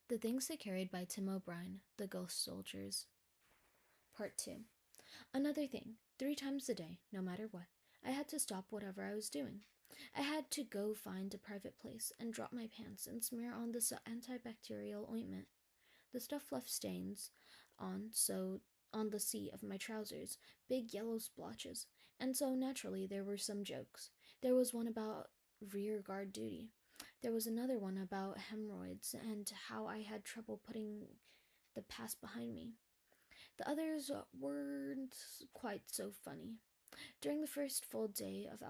The Things They Carried by Tim O'Brien, The Ghost Soldiers. Part 2. Another thing, 3 times a day, no matter what, I had to stop whatever I was doing. I had to go find a private place and drop my pants and smear on this antibacterial ointment. The stuff left stains on the seat of my trousers, big yellow splotches, and so naturally there were some jokes. There was one about rear guard duty. There was another one about hemorrhoids and how I had trouble putting the past behind me. The others weren't quite so funny. During the first full day of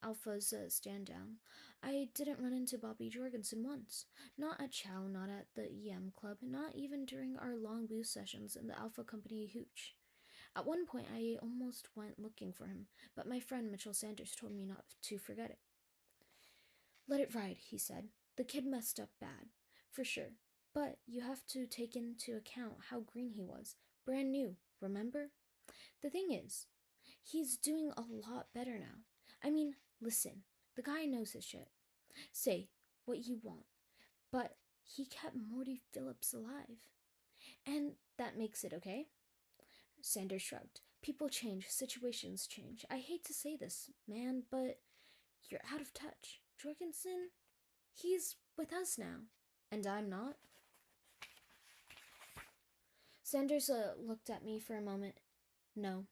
Alpha's stand down, I didn't run into Bobby Jorgensen once. Not at Chow, not at the EM Club, not even during our long booze sessions in the Alpha Company hooch. At one point, I almost went looking for him, but my friend Mitchell Sanders told me not to forget it. "Let it ride," he said. "The kid messed up bad, for sure. But you have to take into account how green he was. Brand new, remember? The thing is, he's doing a lot better now. I mean, listen, the guy knows his shit. Say what you want, but he kept Morty Phillips alive. And that makes it okay?" Sanders shrugged. "People change, situations change. I hate to say this, man, but you're out of touch. Jorgensen, he's with us now. And I'm not." Sanders looked at me for a moment. "No,"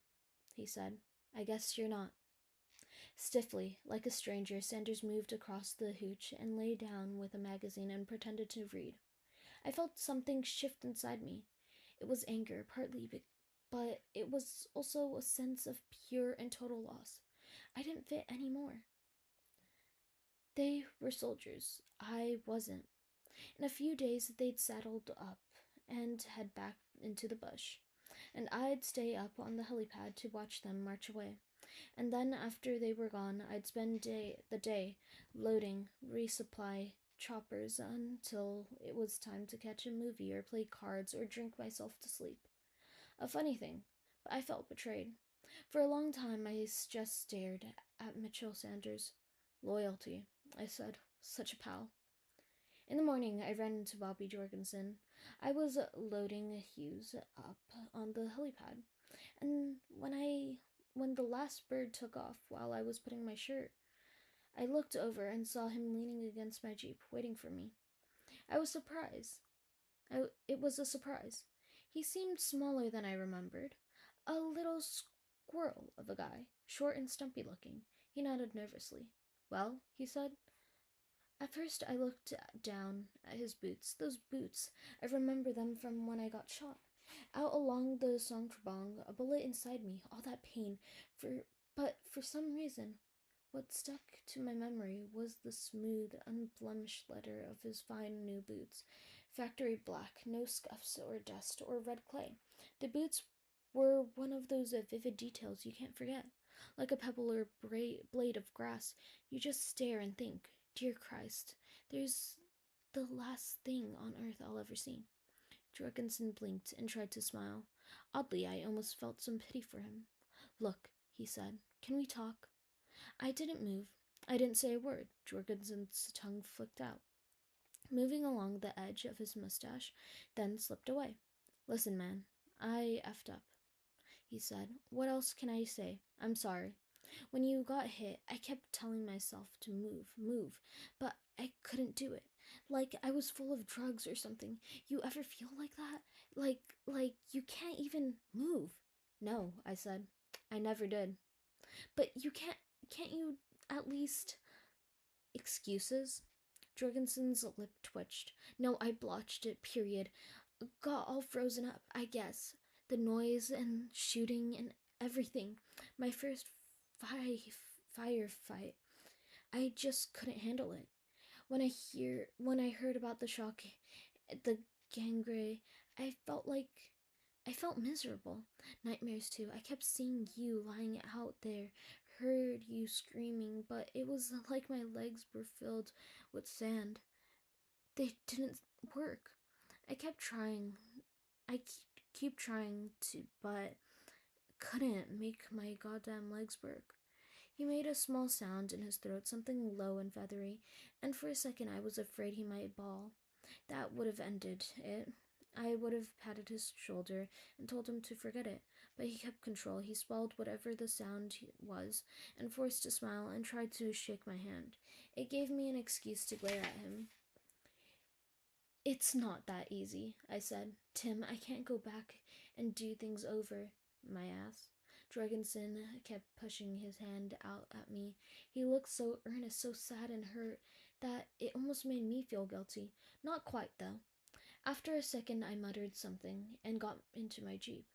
he said. "I guess you're not." Stiffly, like a stranger, Sanders moved across the hooch and lay down with a magazine and pretended to read. I felt something shift inside me. It was anger, partly, but it was also a sense of pure and total loss. I didn't fit anymore. They were soldiers. I wasn't. In a few days, they'd saddled up and head back into the bush, and I'd stay up on the helipad to watch them march away. And then, after they were gone, I'd spend the day loading resupply choppers until it was time to catch a movie or play cards or drink myself to sleep. A funny thing, but I felt betrayed. For a long time, I just stared at Mitchell Sanders. "Loyalty," I said. "Such a pal." In the morning, I ran into Bobby Jorgensen. I was loading Hughes up on the helipad, and when the last bird took off while I was putting my shirt, I looked over and saw him leaning against my Jeep, waiting for me. I was surprised. It was a surprise. He seemed smaller than I remembered. A little squirrel of a guy, short and stumpy looking. He nodded nervously. "Well?" he said. At first, I looked down at his boots. Those boots, I remember them from when I got shot. Out along the Song Trebong, a bullet inside me, all that pain. But for some reason, what stuck to my memory was the smooth, unblemished leather of his fine new boots. Factory black, no scuffs or dust or red clay. The boots were one of those vivid details you can't forget. Like a pebble or blade of grass, you just stare and think, "Dear Christ, there's the last thing on earth I'll ever see." Jorgensen blinked and tried to smile. Oddly, I almost felt some pity for him. "Look," he said, "can we talk?" I didn't move. I didn't say a word. Jorgensen's tongue flicked out, moving along the edge of his mustache, then slipped away. "Listen, man, I effed up," he said. "What else can I say? I'm sorry. When you got hit, I kept telling myself to move, but I couldn't do it. Like I was full of drugs or something. You ever feel like that? Like you can't even move." "No," I said. "I never did." "But you can't you at least—" "Excuses?" Jorgensen's lip twitched. "No, I blotched it, period. Got all frozen up, I guess. The noise and shooting and everything. My first firefight. I just couldn't handle it. When I heard about the shock, the gangray, I felt miserable. Nightmares too. I kept seeing you lying out there, heard you screaming, but it was like my legs were filled with sand. They didn't work. I kept trying. Keep trying to, but couldn't make my goddamn legs work." He made a small sound in his throat, something low and feathery, and for a second I was afraid he might bawl. That would have ended it. I would have patted his shoulder and told him to forget it, but he kept control. He swallowed whatever the sound was and forced a smile and tried to shake my hand. It gave me an excuse to glare at him. It's not that easy, I said. Tim, I can't go back and do things over my ass. Jorgensen kept pushing his hand out at me. He looked so earnest, so sad and hurt, that it almost made me feel guilty. Not quite, though. After a second, I muttered something and got into my Jeep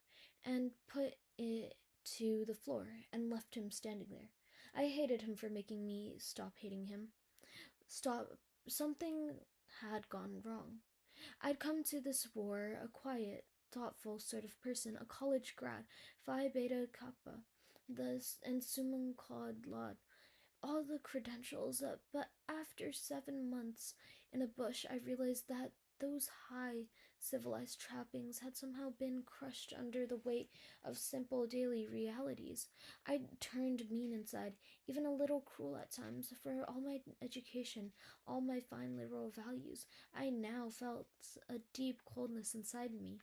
and put it to the floor and left him standing there. I hated him for making me stop hating him. Stop. Something had gone wrong. I'd come to this war a quiet, thoughtful sort of person, a college grad, Phi Beta Kappa, and Summa Cum Laude, all the credentials, but after 7 months in a bush, I realized that those high civilized trappings had somehow been crushed under the weight of simple daily realities. I turned mean inside, even a little cruel at times. For all my education, all my fine liberal values, I now felt a deep coldness inside me,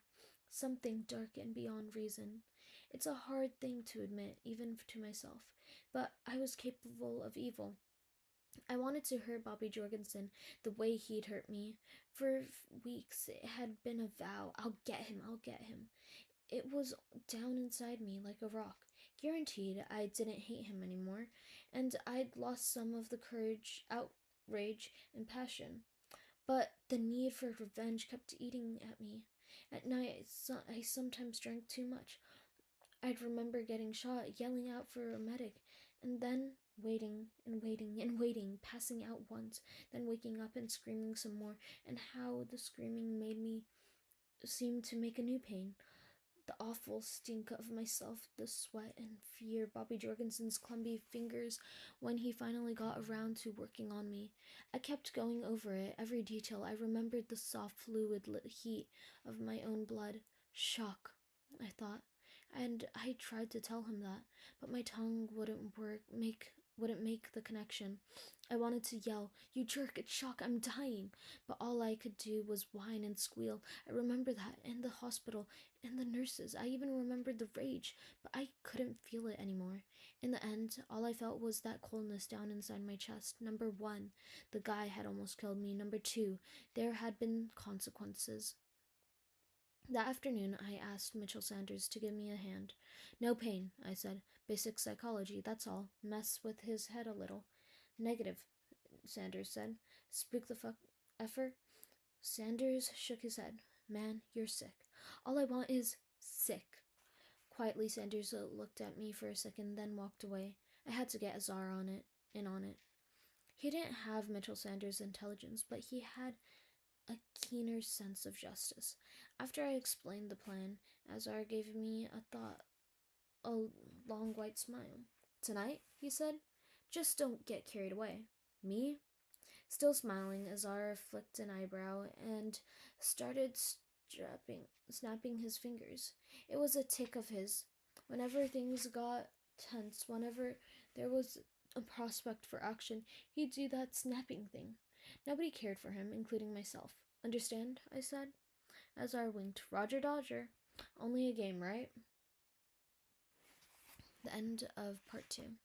something dark and beyond reason. It's a hard thing to admit, even to myself, but I was capable of evil. I wanted to hurt Bobby Jorgensen the way he'd hurt me. For weeks, it had been a vow. I'll get him, I'll get him. It was down inside me like a rock. Guaranteed I didn't hate him anymore, and I'd lost some of the courage, outrage, and passion. But the need for revenge kept eating at me. At night, I sometimes drank too much. I'd remember getting shot, yelling out for a medic, and then waiting and waiting and waiting, passing out once, then waking up and screaming some more, and how the screaming made me seem to make a new pain. The awful stink of myself, the sweat and fear, Bobby Jorgensen's clumsy fingers when he finally got around to working on me. I kept going over it, every detail. I remembered the soft, fluid heat of my own blood. Shock, I thought. And I tried to tell him that, but my tongue wouldn't make the connection. I wanted to yell, "You jerk, it's shock, I'm dying," but all I could do was whine and squeal. I remember that, in the hospital, and the nurses. I even remembered the rage, but I couldn't feel it anymore. In the end, all I felt was that coldness down inside my chest. Number one, the guy had almost killed me. Number two, there had been consequences. That afternoon, I asked Mitchell Sanders to give me a hand. "No pain," I said. "Basic psychology, that's all. Mess with his head a little." "Negative," Sanders said. "Spook the fuck effer?" Sanders shook his head. "Man, you're sick. All I want is sick." Quietly, Sanders looked at me for a second, then walked away. I had to get Azar in on it. He didn't have Mitchell Sanders' intelligence, but he had a keener sense of justice. After I explained the plan, Azar gave me a long white smile. "Tonight," he said, "just don't get carried away." "Me?" Still smiling, Azar flicked an eyebrow and started snapping his fingers. It was a tic of his. Whenever things got tense, whenever there was a prospect for action, he'd do that snapping thing. Nobody cared for him, including myself. "Understand?" I said. Azar winked. "Roger Dodger. Only a game, right?" The end of part 2.